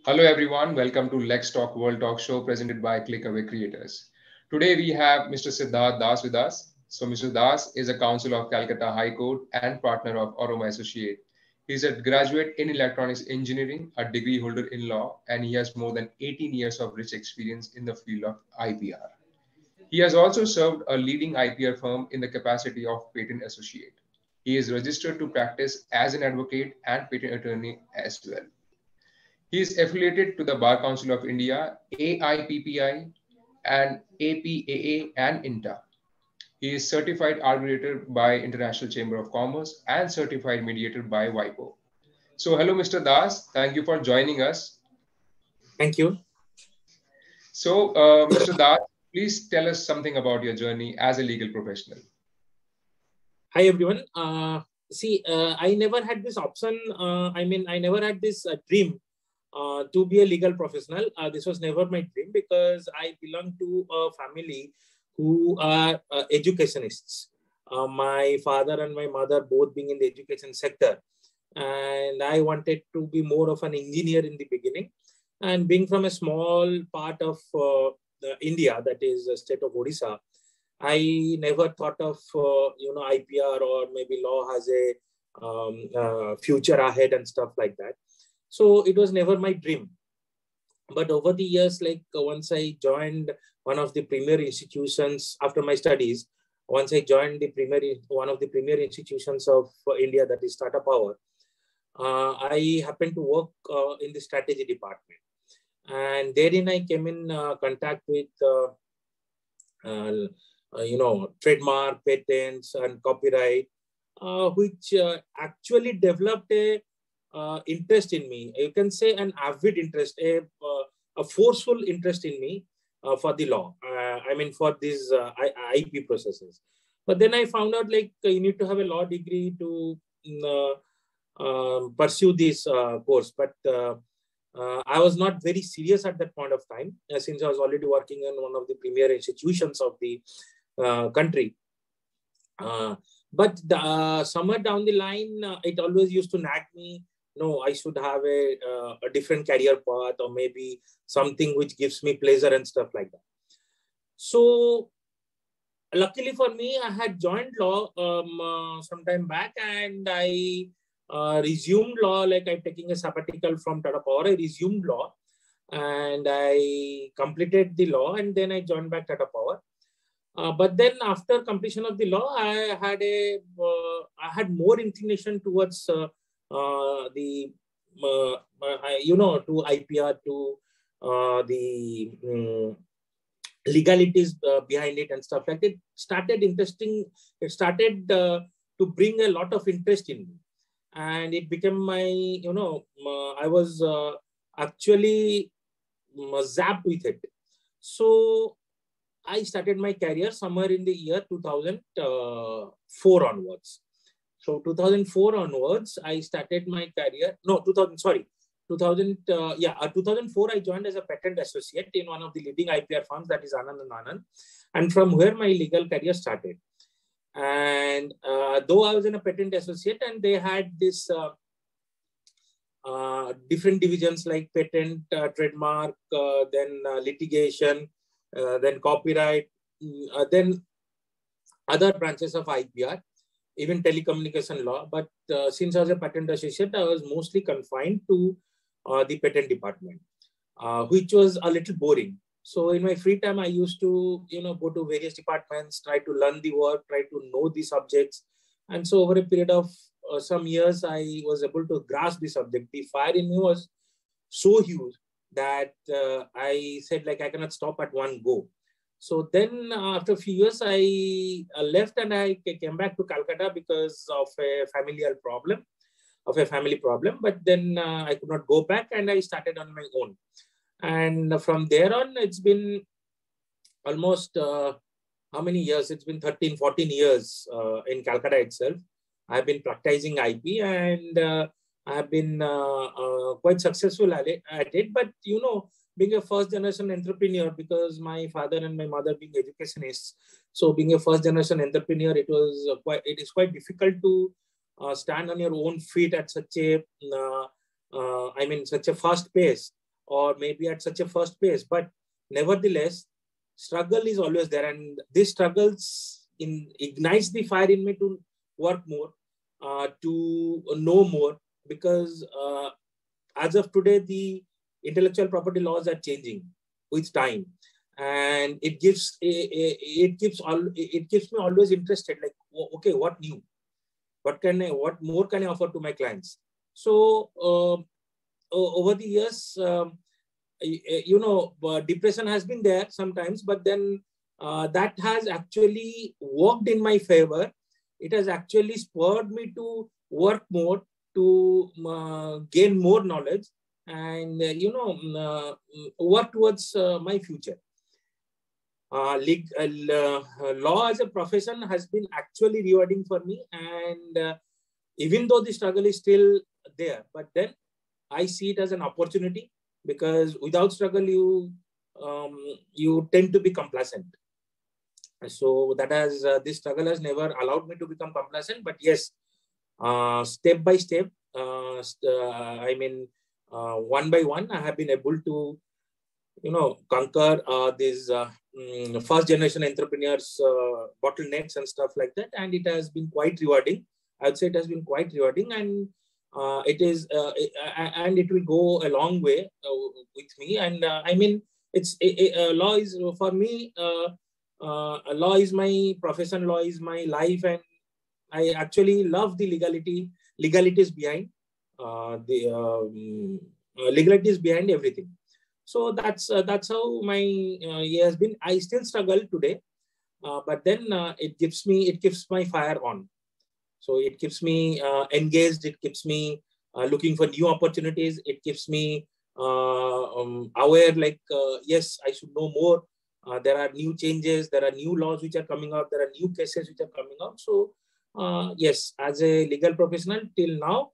Hello everyone, welcome to Lex Talk World Talk Show presented by ClickAway Creators. Today we have Mr. Siddharth Das with us. So Mr. Das is a counsel of Calcutta High Court and partner of Oroma Associate. He's a graduate in electronics engineering, a degree holder in law, and he has more than 18 years of rich experience in the field of IPR. He has also served a leading IPR firm in the capacity of patent associate. He is registered to practice as an advocate and patent attorney as well. He is affiliated to the Bar Council of India, AIPPI, and APAA and INTA. He is certified arbitrator by International Chamber of Commerce and certified mediator by WIPO. So, hello, Mr. Das. Thank you for joining us. Thank you. So, Mr. Das, please tell us something about your journey as a legal professional. Hi, everyone. I never had this option. I never had this dream to be a legal professional. This was never my dream because I belong to a family who are educationists. My father and my mother both being in the education sector. And I wanted to be more of an engineer in the beginning. And being from a small part of India, that is the state of Odisha, I never thought of, IPR or maybe law has a future ahead and stuff like that. So it was never my dream. But over the years, once I joined one of the premier institutions after my studies, once I joined one of the premier institutions of India, that is Tata Power, I happened to work in the strategy department. And therein I came in contact with, trademark, patents, and copyright, which actually developed a interest in me. You can say an avid interest, a forceful interest in me for the law. For these IP processes. But then I found out you need to have a law degree to pursue this course. But I was not very serious at that point of time, since I was already working in one of the premier institutions of the country. But somewhere down the line, it always used to nag me. No, I should have a different career path, or maybe something which gives me pleasure and stuff like that. So luckily for me, I had joined law some time back, and I resumed law. I'm taking a sabbatical from Tata Power. I resumed law and I completed the law, and then I joined back Tata Power. But then after completion of the law, I had more inclination towards to IPR, to the legalities behind it and stuff like that. It started to bring a lot of interest in me. And it became my, I was actually zapped with it. So I started my career somewhere in the year 2004 onwards. So 2004 onwards, I started my career. No, 2004 I joined as a patent associate in one of the leading IPR firms, that is Anand & Anand. And from where my legal career started. And though I was in a patent associate, and they had this different divisions like patent, trademark, then litigation, then copyright, then other branches of IPR, even telecommunication law. But since I was a patent associate, I was mostly confined to the patent department, which was a little boring. So in my free time, I used to, go to various departments, try to learn the work, try to know the subjects. And so over a period of some years, I was able to grasp the subject. The fire in me was so huge that I said, I cannot stop at one go. So then after a few years, I left and I came back to Calcutta because of a family problem. But then I could not go back, and I started on my own. And from there on, it's been almost, how many years? It's been 13, 14 years in Calcutta itself. I've been practicing IP, and I've been quite successful at it. But, being a first generation entrepreneur, because my father and my mother being educationists, so being a first generation entrepreneur, it is quite difficult to stand on your own feet at such a, such a fast pace or maybe at such a first pace. But nevertheless, struggle is always there, and this struggles ignites the fire in me to work more, to know more, because as of today, the intellectual property laws are changing with time, and it keeps me always interested. Like, okay, what new? What more can I offer to my clients? So over the years, depression has been there sometimes, but then that has actually worked in my favor. It has actually spurred me to work more, to gain more knowledge, and work towards my future. Law as a profession has been actually rewarding for me, and even though the struggle is still there, but then I see it as an opportunity, because without struggle, you tend to be complacent. So that has this struggle has never allowed me to become complacent. But yes, step by step, one by one, I have been able to, conquer these first generation entrepreneurs bottlenecks and stuff like that, and it has been quite rewarding. I would say it has been quite rewarding, and it will go a long way with me. And it's law is for me. Law is my profession. Law is my life, and I actually love the legalities behind legalities behind everything. So that's how my year has been. I still struggle today, but then it keeps my fire on. So it keeps me engaged. It keeps me looking for new opportunities. It keeps me aware, like, yes, I should know more. There are new changes. There are new laws which are coming out. There are new cases which are coming out. So yes, as a legal professional till now,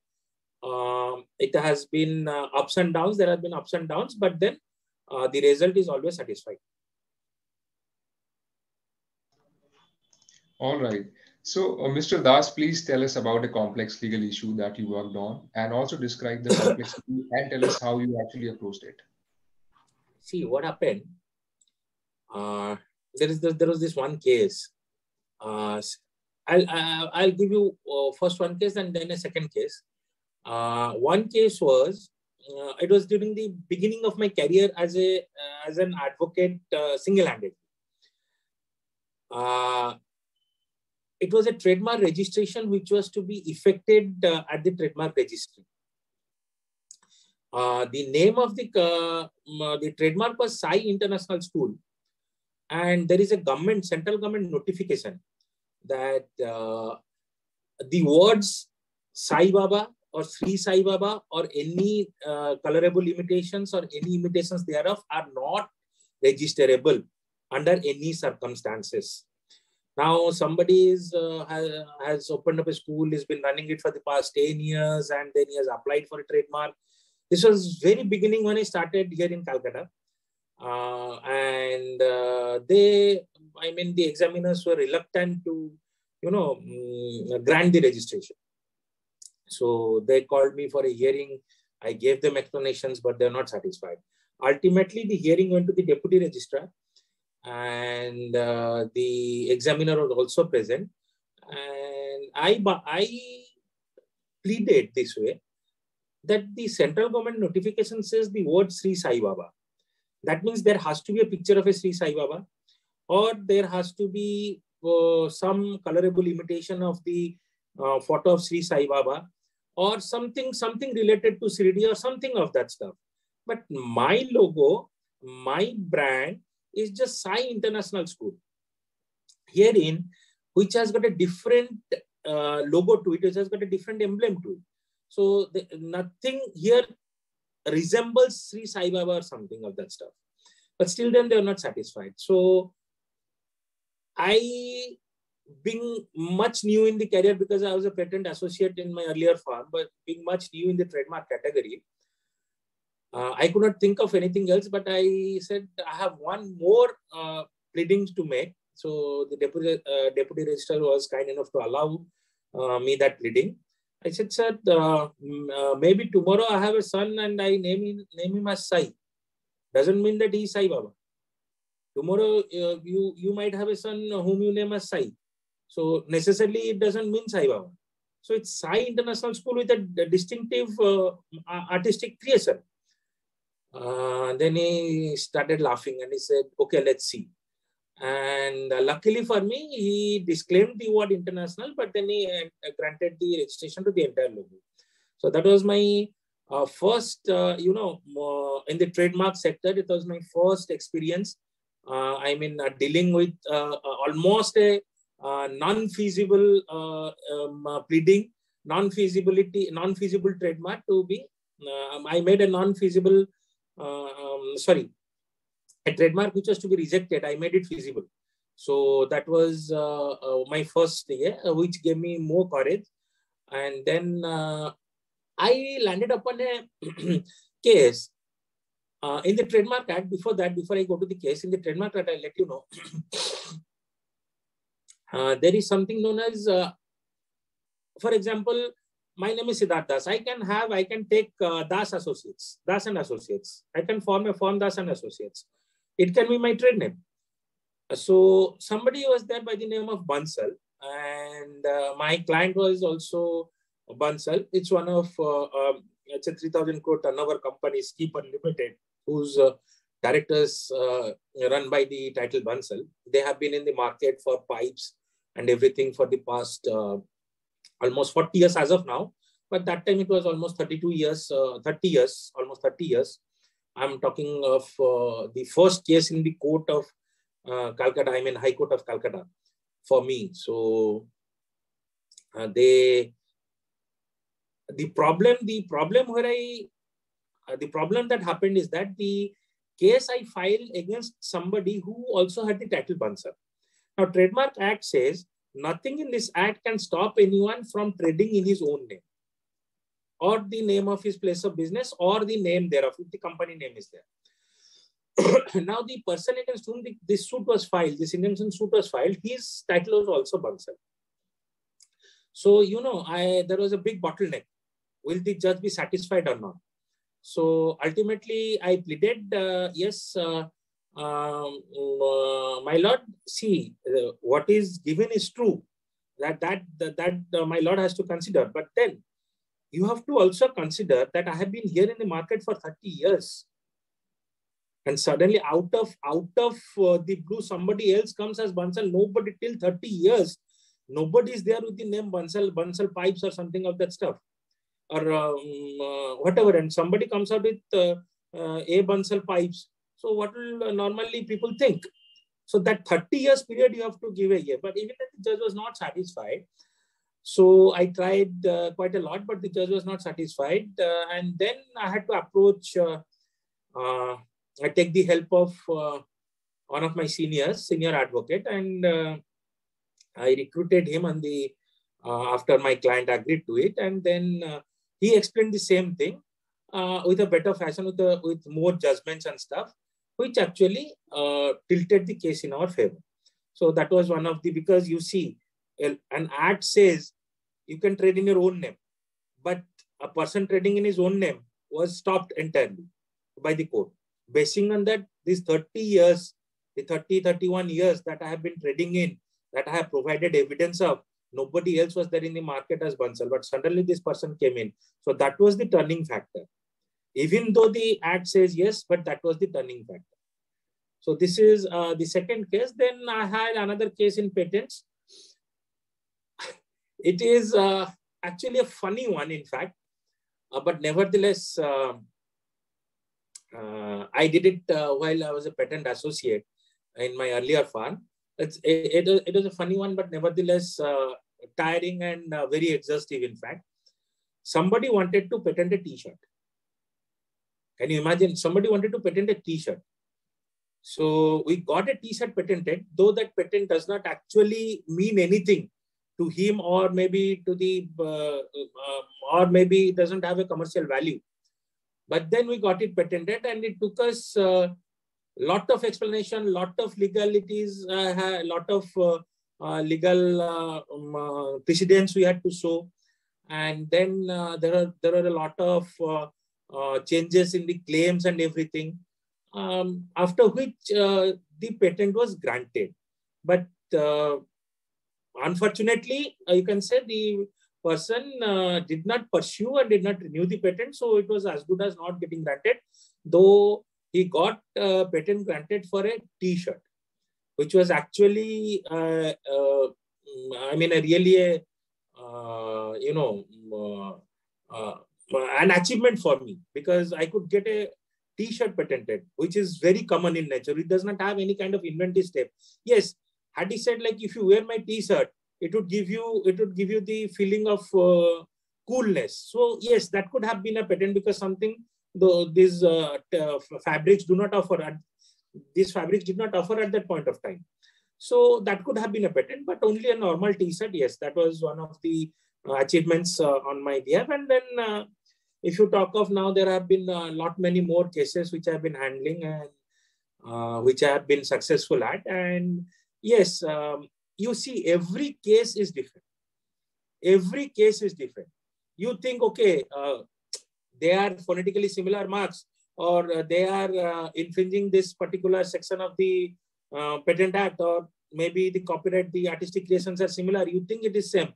it has been ups and downs. There have been ups and downs, but then the result is always satisfying. All right. So, Mr. Das, please tell us about a complex legal issue that you worked on, and also describe the complexity and tell us how you actually approached it. See, what happened? There was this one case. I'll give you first one case and then a second case. One case was, it was during the beginning of my career as an advocate, single-handed. It was a trademark registration which was to be effected at the trademark registry. The name of the trademark was Sai International School, and there is a central government notification that the words Sai Baba or Sri Sai Baba or any colorable imitations or any imitations thereof are not registerable under any circumstances. Now somebody has opened up a school, has been running it for the past 10 years, and then he has applied for a trademark. This was very beginning when I started here in Calcutta. The examiners were reluctant to, grant the registration. So they called me for a hearing. I gave them explanations, but they're not satisfied. Ultimately, the hearing went to the deputy registrar, and the examiner was also present. And I pleaded this way, that the central government notification says the word Sri Sai Baba. That means there has to be a picture of a Sri Sai Baba, or there has to be some colorable imitation of the photo of Sri Sai Baba, or something related to Sridi or something of that stuff. But my logo, my brand is just Sai International School. Herein, which has got a different logo to it, which has got a different emblem to it. So nothing here resembles Sri Sai Baba or something of that stuff. But still then they are not satisfied. So I, being much new in the career, because I was a patent associate in my earlier firm, but being much new in the trademark category, I could not think of anything else, but I said, I have one more pleadings to make. So the deputy registrar was kind enough to allow me that pleading. I said, sir, maybe tomorrow I have a son and I name him as Sai. doesn't mean that he is Sai Baba. Tomorrow, you might have a son whom you name as Sai. So necessarily it doesn't mean Sai Baba. So it's Sai International School with a distinctive artistic creation. Then he started laughing and he said, okay, let's see. And luckily for me, he disclaimed the word international, but then he granted the registration to the entire logo. So that was my first, in the trademark sector, it was my first experience. Dealing with almost a non-feasible pleading, non-feasible trademark to be, I made a non-feasible, a trademark which was to be rejected. I made it feasible. So that was my first year, which gave me more courage. And then I landed upon a case in the Trademark Act. Before I go to the case, in the Trademark Act, I'll let you know. There is something known as, for example, my name is Siddharth Das. I can take Das Associates, Das and Associates. I can form a firm Das and Associates. It can be my trade name. So somebody was there by the name of Bansal, and my client was also Bansal. It's one of it's a 3,000 crore turnover company, Skipper Limited, whose directors run by the title Bansal. They have been in the market for pipes and everything for the past almost 40 years as of now. But that time it was almost 32 years, 30 years, almost 30 years. I'm talking of the first case in the court of Calcutta, High Court of Calcutta for me. So the problem that happened is that the case I filed against somebody who also had the title Bansal. Now, Trademark Act says nothing in this act can stop anyone from trading in his own name, or the name of his place of business, or the name thereof, if the company name is there. Now, the person against whom this suit was filed, this injunction suit was filed, his title was also Bansal. So, there was a big bottleneck. Will the judge be satisfied or not? So, ultimately, I pleaded, yes, my lord, see, what is given is true. That my lord has to consider. But then, you have to also consider that I have been here in the market for 30 years. And suddenly out of the blue, somebody else comes as Bansal. Nobody till 30 years. Nobody is there with the name Bansal Pipes or something of that stuff. Or whatever. And somebody comes out with A Bansal Pipes. So what will normally people think? So that 30 years period you have to give a year. But even if the judge was not satisfied, so I tried quite a lot, but the judge was not satisfied. And then I had to approach, I take the help of one of my senior advocate, and I recruited him on the after my client agreed to it. And then he explained the same thing with a better fashion, with more judgments and stuff, which actually tilted the case in our favor. So that was one of the, because you see, an act says you can trade in your own name, but a person trading in his own name was stopped entirely by the court. Basing on that, these 30 years, the 31 years that I have been trading in, that I have provided evidence of, nobody else was there in the market as Bansal, but suddenly this person came in. So that was the turning factor. Even though the act says yes, but that was the turning factor. So this is the second case. Then I had another case in patents. It is actually a funny one, in fact, but nevertheless, I did it while I was a patent associate in my earlier firm. It was a funny one, but nevertheless tiring and very exhaustive, in fact. Somebody wanted to patent a T-shirt. Can you imagine? Somebody wanted to patent a T-shirt. So we got a T-shirt patented, though that patent does not actually mean anything to him, or maybe to the, or maybe it doesn't have a commercial value. But then we got it patented, and it took us a lot of explanation, lot of legalities, a lot of legal precedents we had to show. And then there are a lot of changes in the claims and everything. after which the patent was granted. But unfortunately, you can say the person did not pursue and did not renew the patent. So it was as good as not getting granted, though he got patent granted for a T-shirt, which was actually, I mean, an achievement for me, because I could get a T-shirt patented, which is very common in nature. It does not have any kind of inventive step. Yes, had he said like, if you wear my T-shirt, it would give you the feeling of coolness. So yes, that could have been a patent, because something these fabrics do not offer. These fabrics did not offer at that point of time. So that could have been a patent, but only a normal T-shirt. Yes, that was one of the achievements on my behalf. And then if you talk of now, there have been many more cases which I have been handling and which I have been successful at. And yes, you see, every case is different. Every case is different. You think, okay, they are phonetically similar marks, or they are infringing this particular section of the Patent Act, or maybe the copyright, the artistic creations are similar. You think it is same.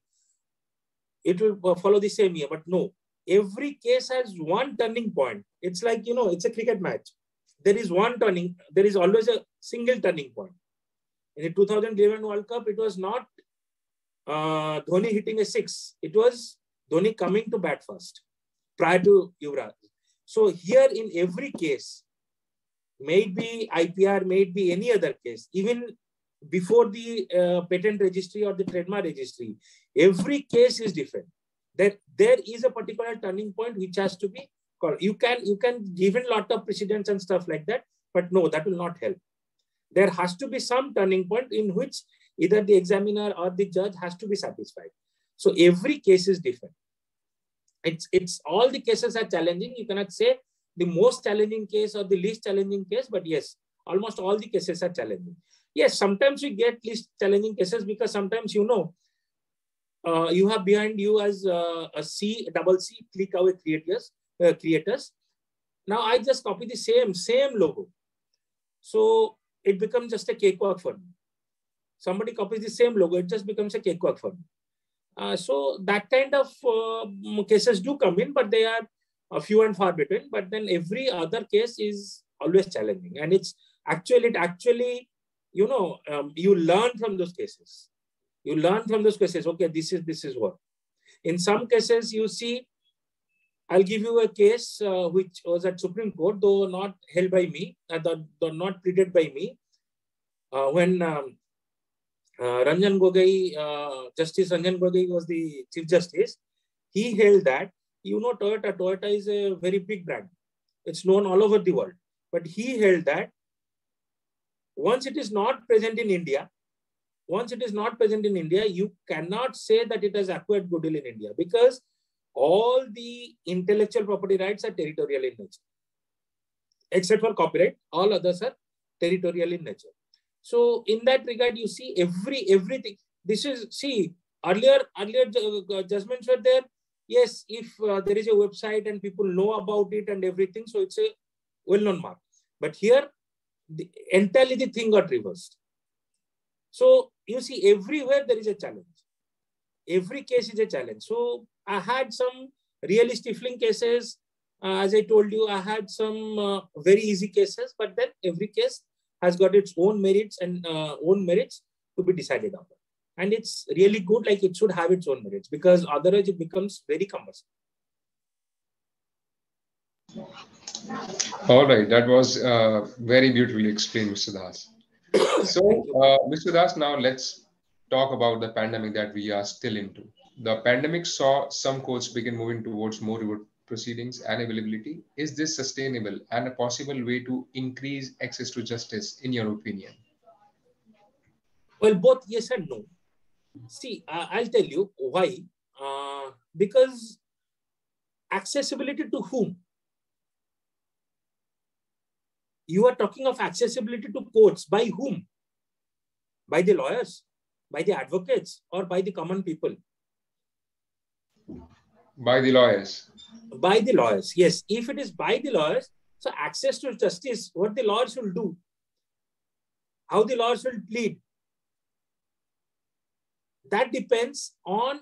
It will follow the same year, but no. Every case has one turning point. It's like, it's a cricket match. There is one turning. There is always a single turning point. In the 2011 World Cup, it was not Dhoni hitting a six. It was Dhoni coming to bat first, prior to Yuvraj. So here, in every case, may it be IPR, may it be any other case, even before the patent registry or the trademark registry, every case is different. There is a particular turning point which has to be called. You can give a lot of precedents and stuff like that, but no, that will not help. There has to be some turning point in which either the examiner or the judge has to be satisfied. So every case is different. It's all the cases are challenging. You cannot say the most challenging case or the least challenging case, but yes, almost all the cases are challenging. Yes, sometimes we get least challenging cases, because sometimes, you have behind you as a double C click away creators. Now I just copy the same logo. So it becomes just a cakewalk for me. Somebody copies the same logo, it just becomes a cakewalk for me. So that kind of cases do come in, but they are few and far between. But then every other case is always challenging, and it actually, you learn from those cases. You learn from those cases. Okay, this is what. In some cases, you see, I'll give you a case which was at Supreme Court, though not held by me, though not pleaded by me. When Ranjan Gogoi, Justice Ranjan Gogoi was the Chief Justice, he held that, Toyota is a very big brand. It's known all over the world. But he held that once it is not present in India, you cannot say that it has acquired goodwill in India, because all the intellectual property rights are territorial in nature. Except for copyright, all others are territorial in nature. So in that regard, you see, everything. This is, see, earlier judgments were there. Yes, if there is a website and people know about it and everything, so it's a well-known mark. But here, entirely the thing got reversed. So you see, everywhere there is a challenge. Every case is a challenge. So I had some really stifling cases. As I told you, I had some very easy cases, but then every case has got its own merits and to be decided on. And it's really good, like it should have its own merits, because otherwise it becomes very cumbersome. All right, that was very beautifully explained, Mr. Das. So, Mr. Das, now let's talk about the pandemic that we are still into. The pandemic saw some courts begin moving towards more reward proceedings and availability. Is this sustainable and a possible way to increase access to justice, in your opinion? Well, both yes and no. See, I'll tell you why. Because accessibility to whom? You are talking of accessibility to courts. By whom? By the lawyers, by the advocates, or by the common people? By the lawyers. By the lawyers, yes. If it is by the lawyers, So access to justice, what the lawyers will do, how the lawyers will plead, that depends on,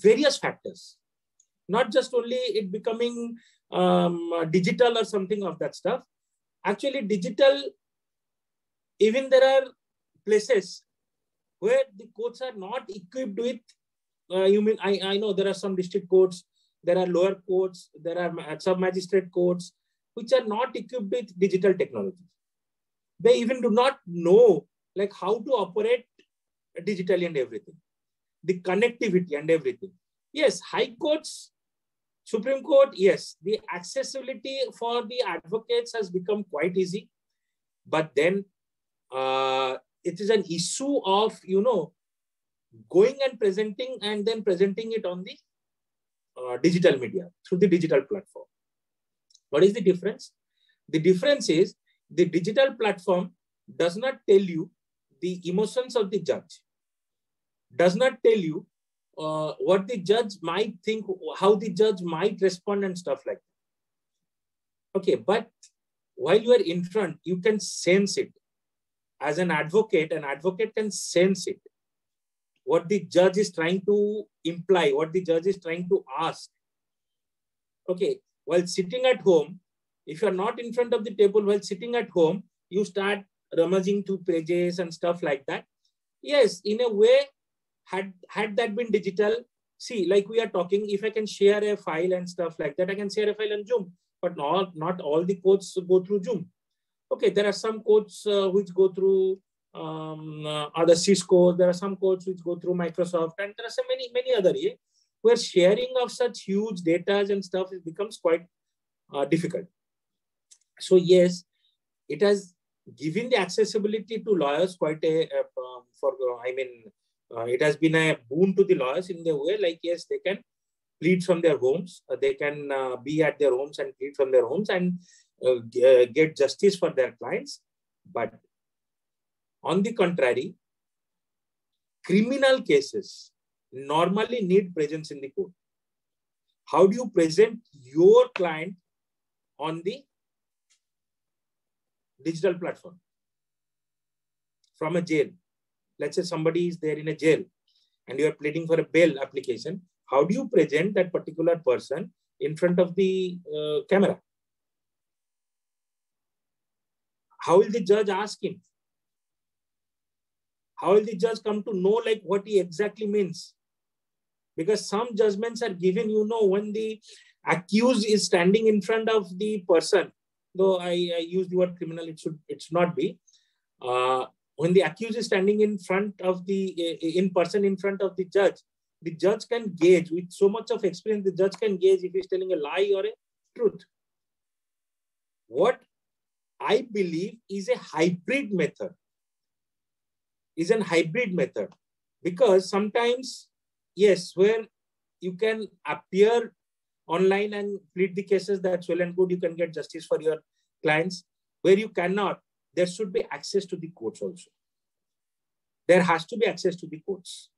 various factors. Not just only it becoming digital or something of that stuff. Actually, digital, even there are places where the courts are not equipped with, I know there are some district courts, there are lower courts, there are sub-magistrate courts, which are not equipped with digital technology. They even do not know like how to operate digitally and everything. The connectivity and everything. Yes, high courts, Supreme Court, yes, the accessibility for the advocates has become quite easy. But then it is an issue of, going and then presenting it on the digital media through the digital platform. What is the difference? The difference is the digital platform does not tell you the emotions of the judge, does not tell you what the judge might think, how the judge might respond and stuff like that. Okay, but while you are in front, you can sense it. As an advocate can sense it. What the judge is trying to imply, what the judge is trying to ask. Okay, while sitting at home, if you are not in front of the table while sitting at home, you start rummaging through pages and stuff like that. Yes, in a way, had that been digital, see, like we are talking, if I can share a file and stuff like that, I can share a file on Zoom, but not all the courts go through Zoom. Okay, there are some courts which go through other Cisco, there are some courts which go through Microsoft, and there are so many other, where sharing of such huge data and stuff becomes quite difficult. So yes, it has given the accessibility to lawyers quite it has been a boon to the lawyers in the way, like, yes, they can plead from their homes, they can be at their homes and plead from their homes and get justice for their clients. But on the contrary, criminal cases normally need presence in the court. How do you present your client on the digital platform? From a jail. Let's say somebody is there in a jail and you are pleading for a bail application. How do you present that particular person in front of the camera? How will the judge ask him? How will the judge come to know like what he exactly means? Because some judgments are given, when the accused is standing in front of the person, though I use the word criminal, it should not be. When the accused is standing in front of in person in front of the judge can gauge with so much of experience, the judge can gauge if he's telling a lie or a truth. What I believe is a hybrid method. Because sometimes, yes, where you can appear online and plead the cases, that's well and good. You can get justice for your clients. Where you cannot, there should be access to the courts also. There has to be access to the courts.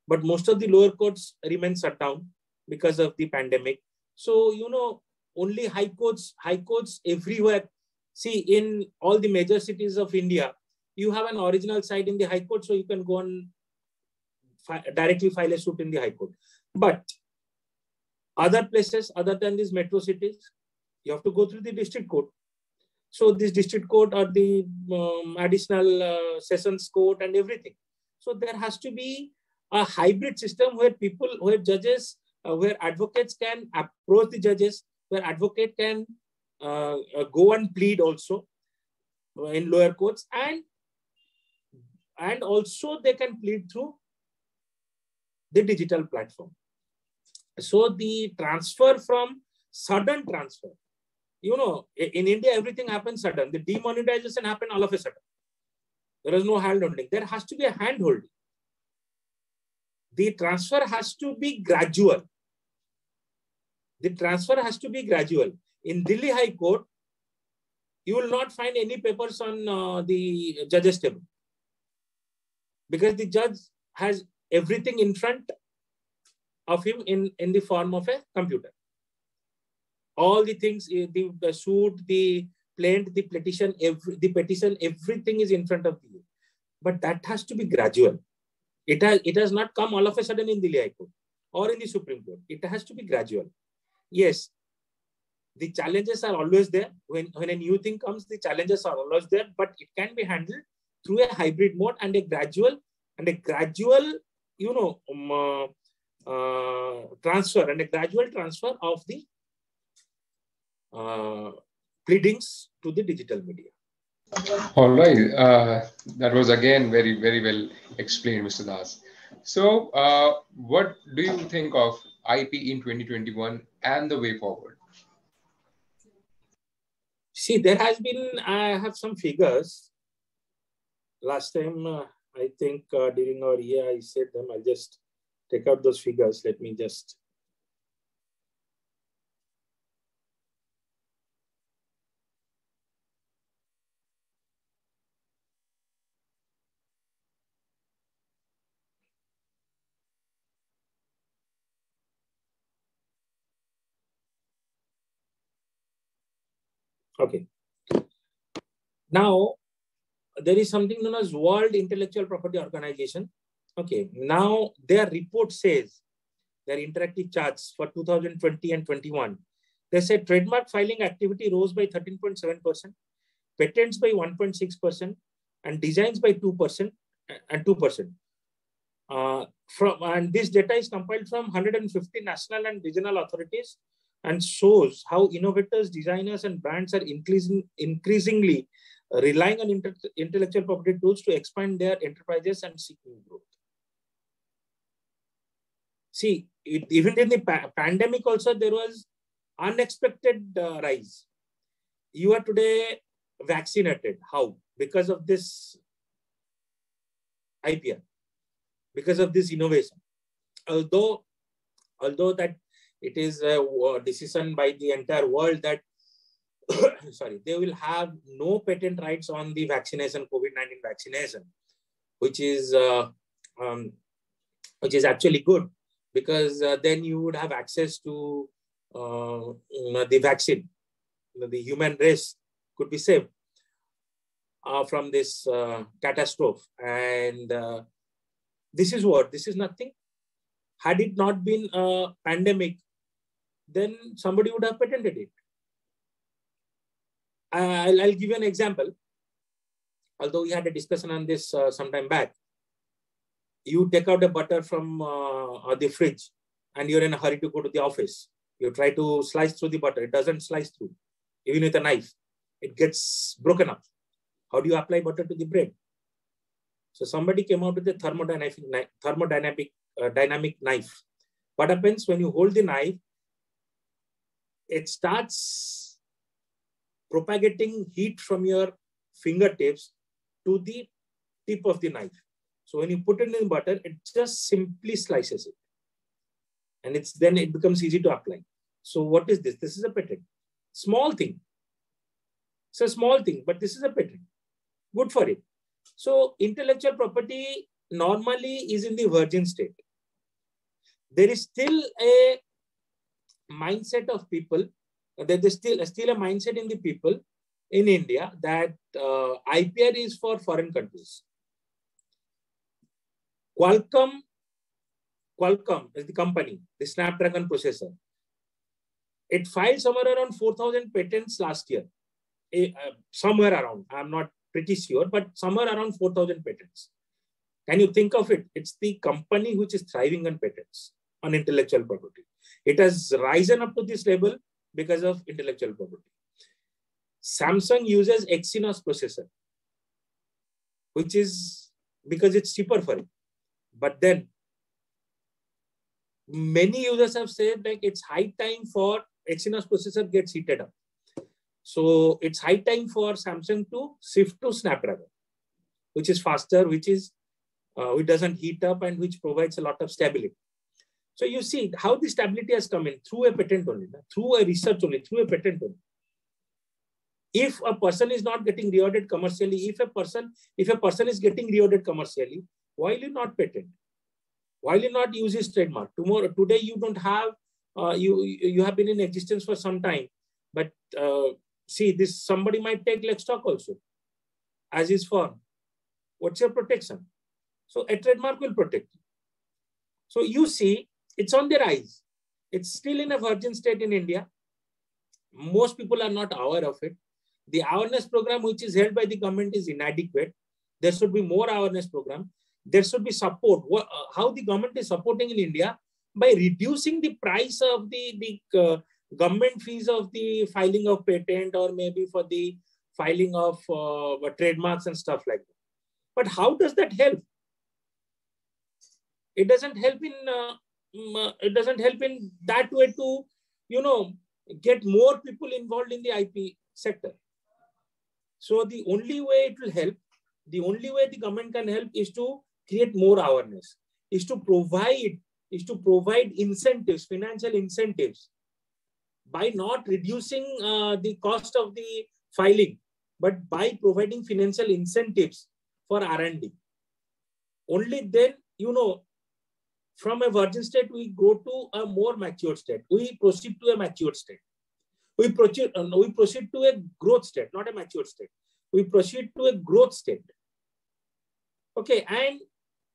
But most of the lower courts remain shut down because of the pandemic. So, only high courts everywhere. See, in all the major cities of India, you have an original site in the high court, so you can go and directly file a suit in the high court. But other places, other than these metro cities, you have to go through the district court. So this district court or the additional sessions court and everything. So there has to be a hybrid system where judges, where advocates can approach the judges, where advocate can go and plead also in lower courts, and also they can plead through the digital platform. So the sudden transfer, in India, everything happens sudden. The demonetization happened all of a sudden. There is no hand holding. There has to be a hand holding. The transfer has to be gradual. In Delhi High Court, you will not find any papers on the judge's table because the judge has everything in front of him in the form of a computer. all the things, the suit, the plaint, the petition, everything is in front of you. But that has to be gradual. It has not come all of a sudden in the High Court or in the Supreme Court. It has to be gradual. Yes, the challenges are always there. When a new thing comes, the challenges are always there, but it can be handled through a hybrid mode and a gradual, transfer and a gradual transfer of the pleadings to the digital media. All right. That was again very, very well explained, Mr. Das. So what do you think of IP in 2021 and the way forward? See, there has been, I have some figures. Last time, I think during our year, I said them. I'll just take out those figures. Let me just. Okay. Now, there is something known as World Intellectual Property Organization. Okay. Now, their report says, their interactive charts for 2020 and 21, they said trademark filing activity rose by 13.7%, patents by 1.6%, and designs by 2% and 2%. And this data is compiled from 150 national and regional authorities and shows how innovators, designers, and brands are increasingly relying on intellectual property tools to expand their enterprises and seek new growth. See, even in the pandemic also, there was unexpected rise. You are today vaccinated. How? Because of this IPR, because of this innovation. Although that it is a decision by the entire world that sorry, they will have no patent rights on the vaccination, COVID-19 vaccination, which is actually good, because then you would have access to the vaccine. The human race could be saved from this catastrophe. And this is what? This is nothing. Had it not been a pandemic, then somebody would have patented it. I'll give you an example. Although we had a discussion on this some time back. You take out a butter from the fridge and you're in a hurry to go to the office. You try to slice through the butter. It doesn't slice through. Even with a knife, it gets broken up. How do you apply butter to the bread? So somebody came out with a thermodynamic knife. What happens when you hold the knife? It starts propagating heat from your fingertips to the tip of the knife. So when you put it in butter, it just simply slices it. And then it becomes easy to apply. So what is this? This is a patent. Small thing. It's a small thing, but this is a patent. Good for it. So intellectual property normally is in the virgin state. There is still a mindset of people, there is still a mindset in the people in India that IPR is for foreign countries. Qualcomm is the company, the Snapdragon processor. It filed somewhere around 4,000 patents last year. Somewhere around, I'm not pretty sure, but somewhere around 4,000 patents. Can you think of it? It's the company which is thriving on patents, on intellectual property. It has risen up to this level because of intellectual property. Samsung uses Exynos processor, which is because it's cheaper for it. But then many users have said like it's high time for Exynos processor gets heated up. So it's high time for Samsung to shift to Snapdragon, which is faster, which doesn't heat up and which provides a lot of stability. So you see how the stability has come in through a patent only, through a research only, through a patent only. If a person is not getting rewarded commercially, if a person is getting rewarded commercially, why will you not patent? Why will you not use his trademark? Today you don't have you have been in existence for some time, but see, this somebody might take like stock also, as is firm. What's your protection? So a trademark will protect you. So you see, it's on the rise. It's still in a virgin state in India. Most people are not aware of it. The awareness program which is held by the government is inadequate. There should be more awareness program. There should be support. How the government is supporting in India? By reducing the price of the government fees of the filing of patent, or maybe for the filing of trademarks and stuff like that. But how does that help? It doesn't help in that way to, get more people involved in the IP sector. So the only way it will help, the only way the government can help is to create more awareness, is to provide incentives, financial incentives, by not reducing the cost of the filing, but by providing financial incentives for R&D. Only then, from a virgin state, we go to a more mature state. We proceed to a mature state. We proceed to a growth state, not a mature state. We proceed to a growth state. Okay, and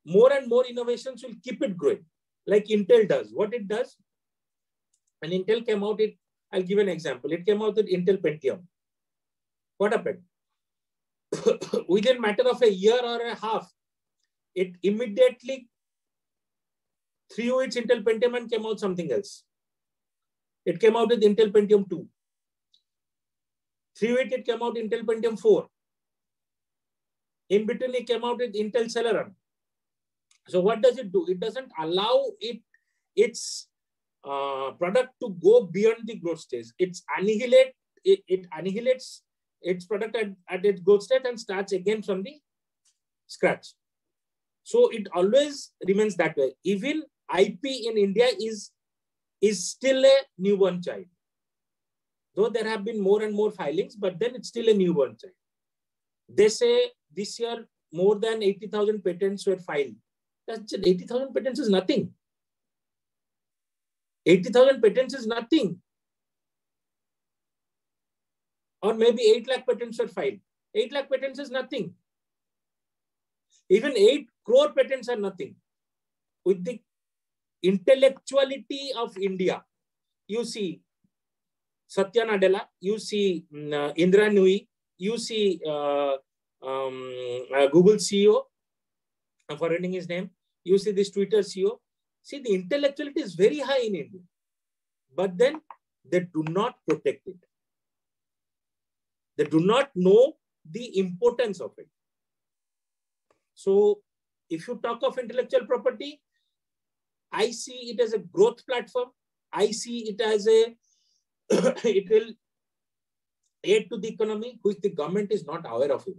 more innovations will keep it growing, like Intel does. What it does, and Intel came out, I'll give an example. It came out with Intel Pentium. What happened? Within a matter of a year or a half, it immediately threw its Intel Pentium and came out something else. It came out with Intel Pentium 2. Through it came out Intel Pentium 4. In between, it came out with Intel Celeron. So what does it do? It doesn't allow its product to go beyond the growth stage. It annihilates its product at its growth state and starts again from the scratch. So it always remains that way. Even IP in India is still a newborn child. Though there have been more and more filings, but then it's still a newborn child. They say this year more than 80,000 patents were filed. That's 80,000 patents is nothing. 80,000 patents is nothing. Or maybe 8 lakh patents were filed. 8 lakh patents is nothing. Even 8 crore patents are nothing. With the intellectuality of India, you see Satya Nadella, you see Indra Nooyi, you see Google CEO, I'm forgetting his name, you see this Twitter CEO. See, the intellectuality is very high in India, but then they do not protect it. They do not know the importance of it. So if you talk of intellectual property, I see it as a growth platform. I see it as it will aid to the economy, which the government is not aware of it.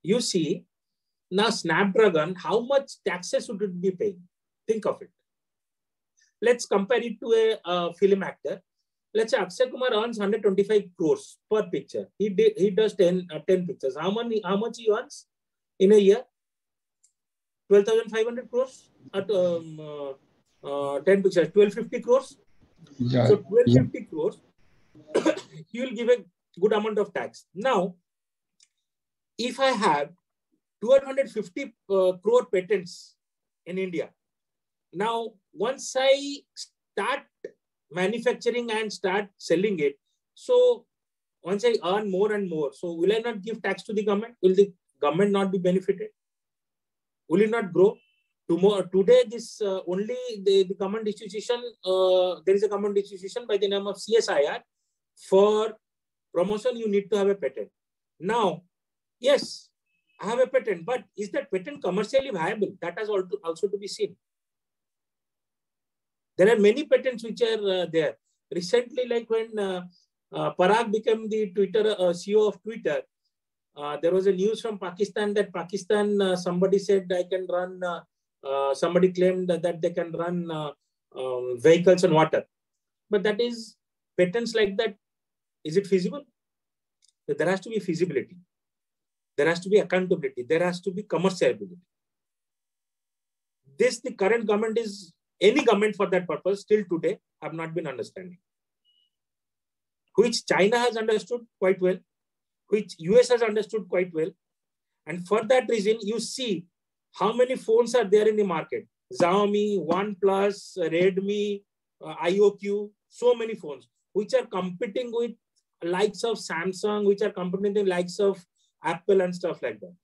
You see, now Snapdragon, how much taxes should it be paying? Think of it. Let's compare it to a film actor. Let's say Akshay Kumar earns 125 crores per picture. He does 10 pictures. How much he earns in a year? 12,500 crores at 10 pictures. 1,250 crores. Yeah. So 1,250 crores, he will give a good amount of tax. Now, if I have 250 crore patents in India, now once I start manufacturing and start selling it, so once I earn more and more, so will I not give tax to the government? Will the government not be benefited? Will it not grow? Today, this only the government institution, there is a government institution by the name of CSIR. For promotion, you need to have a patent. Now, yes, I have a patent, but is that patent commercially viable? That has also to be seen. There are many patents which are there. Recently, like when Parag became the CEO of Twitter, there was a news from Pakistan that somebody said I can run, somebody claimed that they can run vehicles on water. But that is patents like that. Is it feasible? There has to be feasibility. There has to be accountability. There has to be commerciality. The current government is any government for that purpose till today have not been understanding, which China has understood quite well, which US has understood quite well. And for that reason, you see how many phones are there in the market. Xiaomi, OnePlus, Redmi, IOQ, so many phones, which are competing with likes of Samsung, which are competing with the likes of Apple and stuff like that.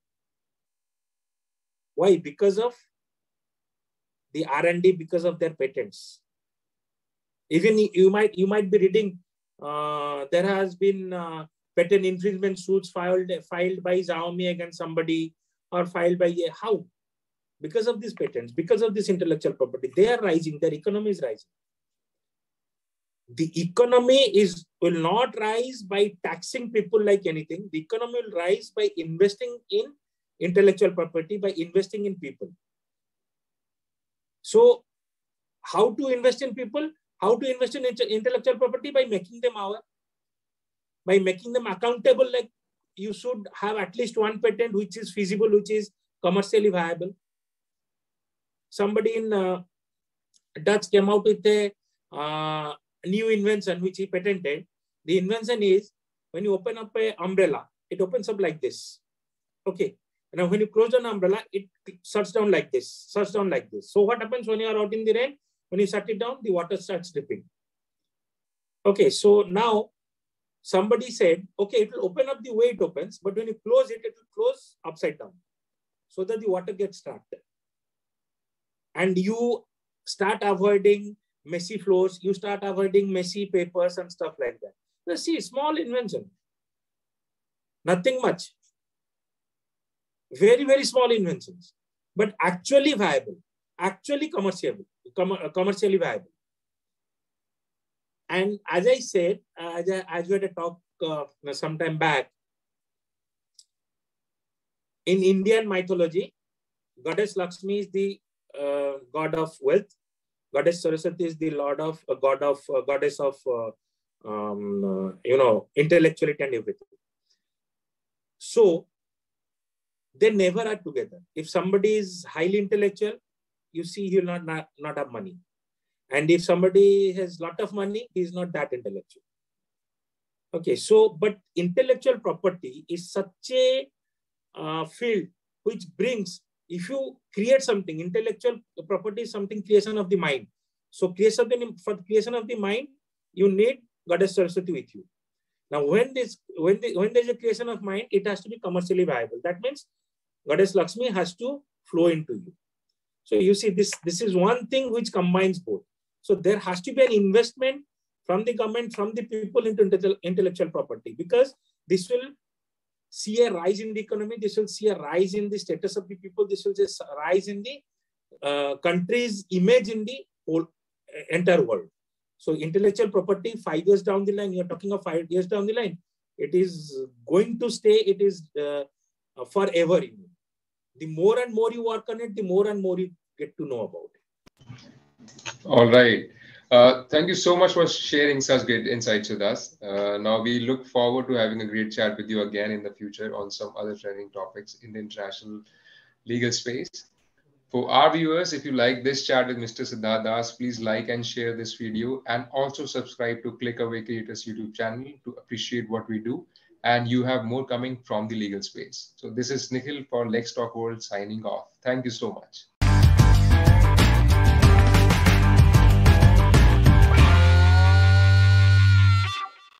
Why? Because of the R&D, because of their patents. Even you might be reading, there has been patent infringement suits filed by Xiaomi against somebody, or filed by how? Because of these patents, because of this intellectual property, they are rising. Their economy is rising. The economy will not rise by taxing people like anything. The economy will rise by investing in intellectual property, by investing in people. So how to invest in people? How to invest in intellectual property? By making them by making them accountable. Like, you should have at least one patent which is feasible, which is commercially viable. Somebody in Dutch came out with a new invention which he patented. The invention is, when you open up an umbrella, it opens up like this. Okay. Now, when you close an umbrella, it shuts down like this, shuts down like this. So what happens when you are out in the rain? When you shut it down, the water starts dripping. Okay. So now somebody said, okay, it will open up the way it opens, but when you close it, it will close upside down so that the water gets trapped. And you start avoiding messy floors, you start avoiding messy papers and stuff like that. Now, see, small invention, nothing much. Very, very small inventions, but actually viable, actually commercially viable. And as I said, as we had a talk some time back, in Indian mythology, Goddess Lakshmi is the god of wealth. Goddess Saraswati is the goddess of intellectuality and everything. So they never are together. If somebody is highly intellectual, you see he will not have money. And if somebody has a lot of money, he is not that intellectual. Okay, so, but intellectual property is such a field which brings, if you create something, intellectual property is something, creation of the mind. So for creation of the mind, you need Goddess Saraswati with you. Now, when there's a creation of mind, it has to be commercially viable. That means Goddess Lakshmi has to flow into you. So you see, this is one thing which combines both. So there has to be an investment from the government, from the people into intellectual property, because this will see a rise in the economy. This will see a rise in the status of the people. This will just rise in the country's image in the whole entire world. So intellectual property, 5 years down the line, you're talking of 5 years down the line, it is going to stay. It is forever. The more and more you work on it, the more and more you get to know about it. All right. Thank you so much for sharing such great insights with us. Now we look forward to having a great chat with you again in the future on some other trending topics in the international legal space. For our viewers, if you like this chat with Mr. Siddharth Das, please like and share this video, and also subscribe to ClickAway Creators YouTube channel to appreciate what we do. And you have more coming from the legal space. So this is Nikhil for Let's Talk World signing off. Thank you so much.